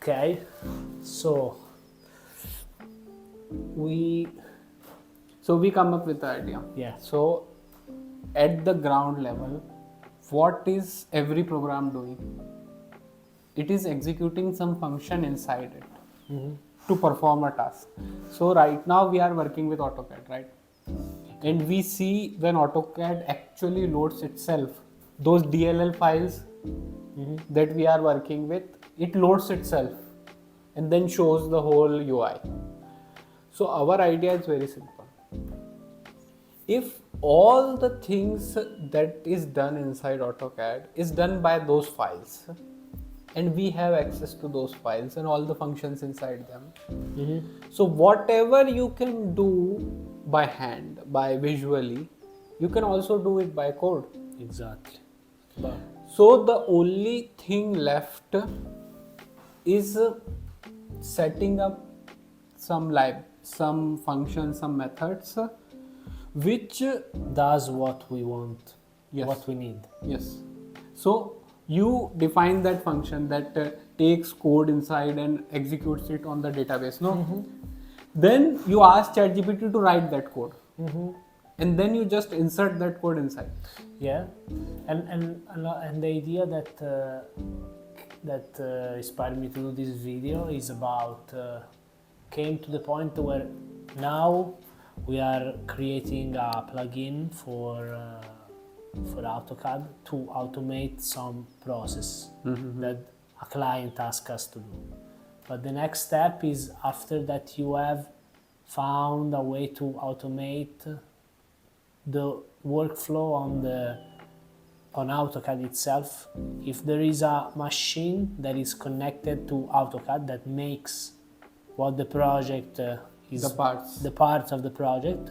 Okay, so we we come up with the idea. Yeah. So at the ground level, what is every program doing? It is executing some function inside it to perform a task. So right now we are working with AutoCAD, right? And we see when AutoCAD actually loads itself, those DLL files that we are working with, it loads itself and then shows the whole UI. So our idea is very simple. If all the things that is done inside AutoCAD is done by those files, and we have access to those files and all the functions inside them, so whatever you can do by hand, by visually, you can also do it by code. exactly. But So the only thing left is setting up some functions, some methods, which does what we want, Yes. what we need. yes. So you define that function that takes code inside and executes it on the database. No. Then you ask ChatGPT to write that code, and then you just insert that code inside. Yeah, and the idea that inspired me to do this video is about came to the point where now we are creating a plugin for AutoCAD to automate some process that a client asks us to do. But the next step is, after that you have found a way to automate the workflow on AutoCAD itself, if there is a machine that is connected to AutoCAD that makes what the project is, The parts. the parts of the project,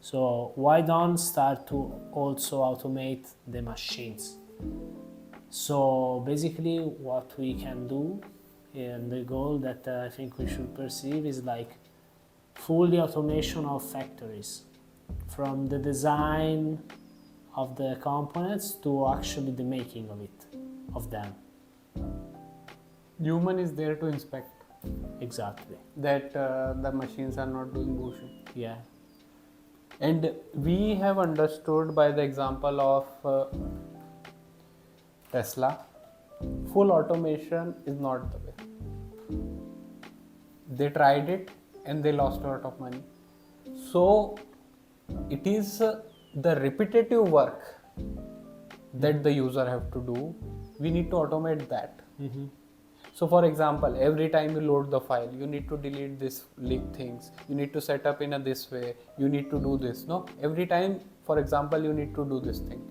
so why don't start to also automate the machines? So basically what we can do, and the goal that I think we should perceive, is like fully automation of factories, from the design of the components to actually the making of them. Human is there to inspect Exactly. that the machines are not doing bullshit. Yeah. And we have understood by the example of Tesla, full automation is not the way. They tried it and they lost a lot of money. So it is the repetitive work that the user have to do. We need to automate that. So for example, every time you load the file, you need to delete this leak things. You need to set up in a this way. You need to do this. No, every time, for example, you need to do this thing.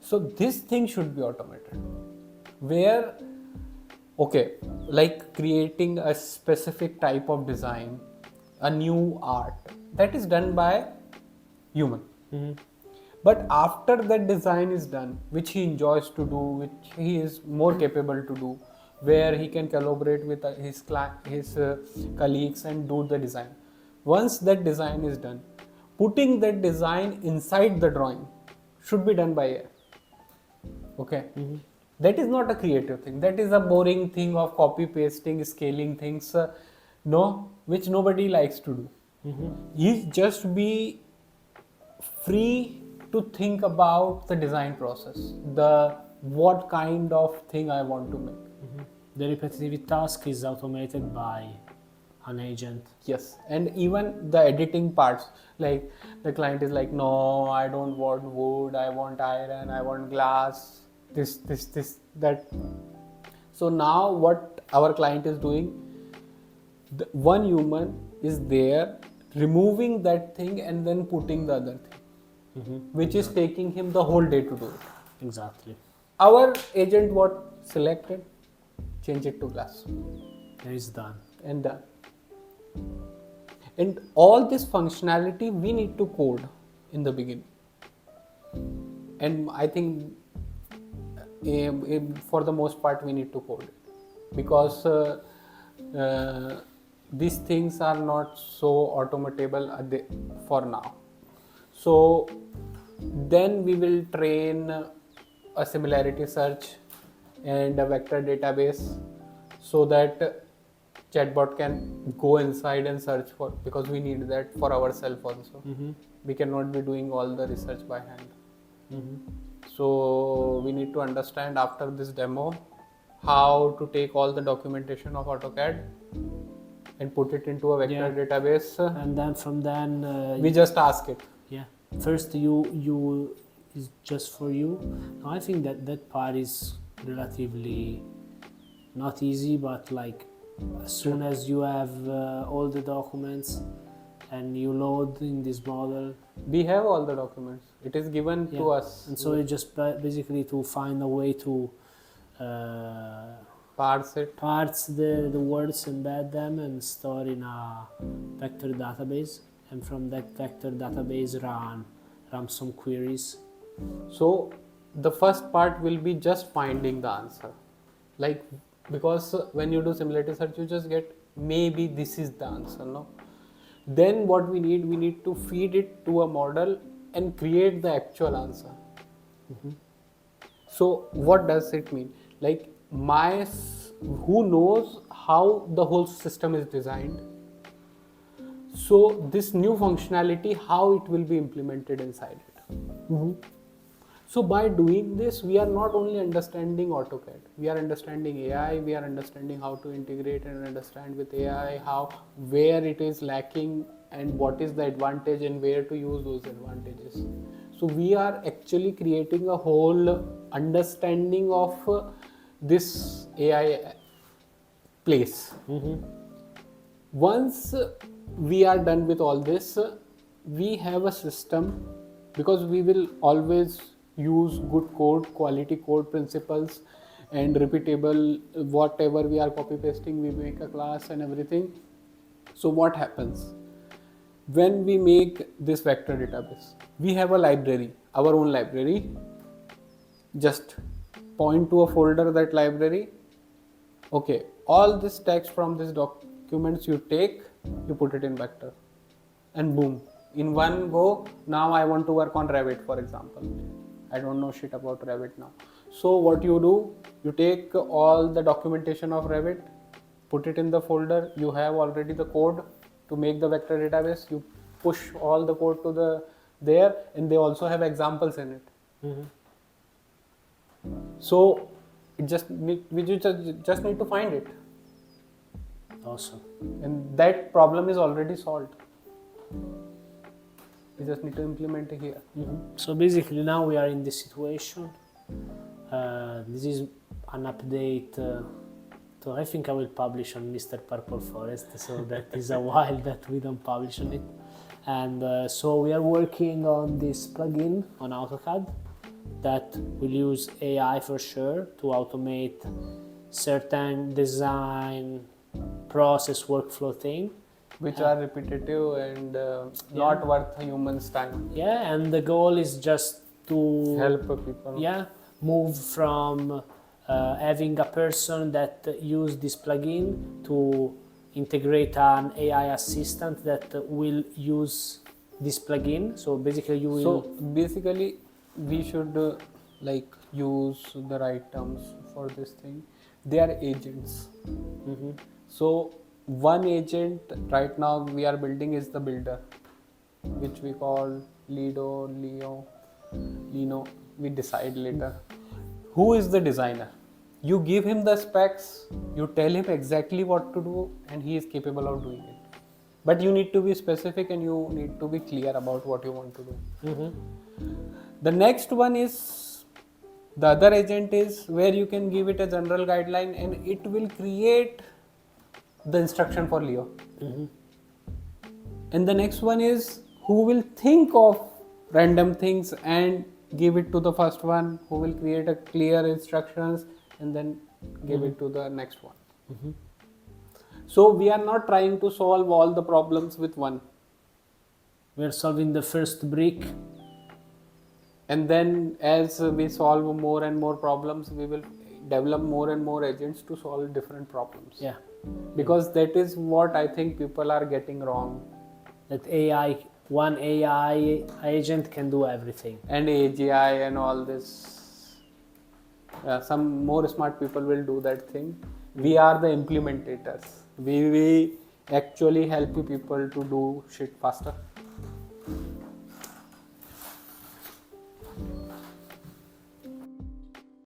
So this thing should be automated. Where, okay, like creating a specific type of design, a new art, that is done by human. But after that design is done, which he enjoys to do, which he is more capable to do, where he can collaborate with his colleagues and do the design. Once that design is done, putting that design inside the drawing should be done by AI. Okay. That is not a creative thing. That is a boring thing of copy pasting, scaling things, no, which nobody likes to do. You just be free to think about the design process, the what kind of thing I want to make. The repetitive task is automated by an agent. Yes, and even the editing parts, like the client is like, no, I don't want wood, I want iron, I want glass, this, that. So now what our client is doing, one human is there removing that thing and then putting the other thing, which is taking him the whole day to do it. Exactly. Our agent what selected, change it to glass, It is done. and done. And all this functionality we need to code in the beginning. And I think for the most part we need to code it, because these things are not so automatable for now. So then we will train a similarity search and a vector database. so that chatbot can go inside and search for, because we need that for ourselves also. We cannot be doing all the research by hand. So we need to understand after this demo how to take all the documentation of AutoCAD and put it into a vector database. And then from then We just ask it. yeah, first you is just for you. No, I think that part is relatively not easy, but like as soon as you have all the documents and you load in this model, We have all the documents. It is given to us. and so you just basically to find a way to Parse it. parse the words, embed them, and store in a vector database, and from that vector database run some queries. So the first part will be just finding the answer. Like, because when you do simulated search, you just get maybe this is the answer, no? Then what we need to feed it to a model and create the actual answer. So what does it mean? Like, who knows how the whole system is designed? So this new functionality, how it will be implemented inside it. So by doing this, we are not only understanding AutoCAD, we are understanding AI, we are understanding how to integrate and understand with AI, where it is lacking and what is the advantage and where to use those advantages. So we are actually creating a whole understanding of this AI place. Once we are done with all this, we have a system, because we will always use good code, quality code principles, and repeatable, whatever we are copy pasting, we make a class and everything. So what happens when we make this vector database? We have a library, our own library. Just point to a folder, that library. Okay, all this text from this documents you take, you put it in vector, and boom, in one go. Now I want to work on Revit, for example. I don't know shit about Revit now. So what you do, you take all the documentation of Revit, put it in the folder. You have already the code to make the vector database. You push all the code to there, and they also have examples in it. So we just need to find it. Awesome. And that problem is already solved. We just need to implement it here. So basically now we are in this situation. This is an update. So I think I will publish on Mr. Purple Forest. So that is a while that we don't publish on it. And so we are working on this plugin on AutoCAD that will use AI for sure to automate certain design process workflow thing, which are repetitive and not worth a human's time. Yeah, and the goal is just to help people. Yeah, move from having a person that use this plugin to integrate an AI assistant that will use this plugin. So basically you will... So basically we should use the right terms for this thing. They are agents. So one agent right now we are building is the builder, which we call Lido, Lino. We decide later. Who is the designer? You give him the specs, you tell him exactly what to do, and he is capable of doing it. But you need to be specific and you need to be clear about what you want to do. The next one is, the other agent is where you can give it a general guideline and it will create the instruction for Leo. And the next one is who will think of random things and give it to the first one, who will create a clear instructions and then give it to the next one. So we are not trying to solve all the problems with one. We are solving the first brick. And then as we solve more and more problems, we will develop more and more agents to solve different problems. Yeah. Because that is what I think people are getting wrong. That one AI agent can do everything. And AGI and all this. Some more smart people will do that thing. We are the implementators. We actually help people to do shit faster.